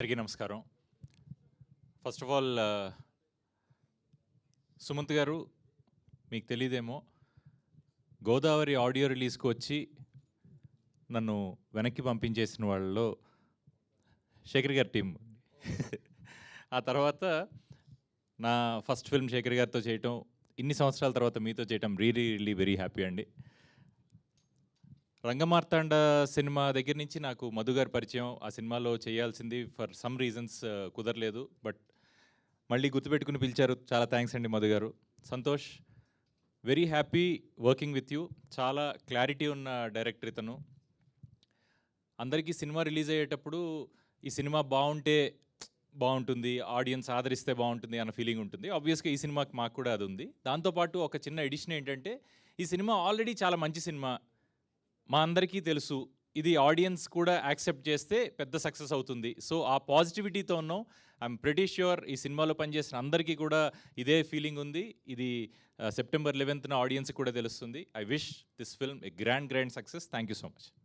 అందరికీ నమస్కారం. First of all Sumanth గారు, మీకు తెలీదేమో, గోదావరి ఆడియో రిలీజ్కి వచ్చి నన్ను వెనక్కి పంపించేసిన వాళ్ళలో శేఖర్ గారి టీం. ఆ తర్వాత నా ఫస్ట్ ఫిల్మ్ శేఖర్ గారితో చేయటం, ఇన్ని సంవత్సరాల తర్వాత మీతో చేయటం రియలీ వెరీ హ్యాపీ అండి. రంగమార్తాండ సినిమా దగ్గర నుంచి నాకు మధు గారి పరిచయం. ఆ సినిమాలో చేయాల్సింది ఫర్ సమ్ రీజన్స్ కుదరలేదు, బట్ మళ్ళీ గుర్తుపెట్టుకుని పిలిచారు. చాలా థ్యాంక్స్ అండి మధు గారు. Santosh, very happy working with you. చాలా క్లారిటీ ఉన్న డైరెక్టర్ ఇతను. అందరికీ సినిమా రిలీజ్ అయ్యేటప్పుడు ఈ సినిమా బాగుంటే బాగుంటుంది, ఆడియన్స్ ఆదరిస్తే బాగుంటుంది అన్న ఫీలింగ్ ఉంటుంది. ఆబ్వియస్గా ఈ సినిమాకి మాకు కూడా అది ఉంది. దాంతోపాటు ఒక చిన్న ఎడిషన్ ఏంటంటే, ఈ సినిమా ఆల్రెడీ చాలా మంచి సినిమా, మా అందరికీ తెలుసు, ఇది ఆడియన్స్ కూడా యాక్సెప్ట్ చేస్తే పెద్ద సక్సెస్ అవుతుంది. సో ఆ పాజిటివిటీతో ఉన్నాం. ఐఎమ్ ప్రెటీ ష్యూర్ ఈ సినిమాలో పనిచేసిన అందరికీ కూడా ఇదే ఫీలింగ్ ఉంది. ఇది September 11th ఆడియన్స్కి కూడా తెలుస్తుంది. I wish this film A grand success. Thank you so much.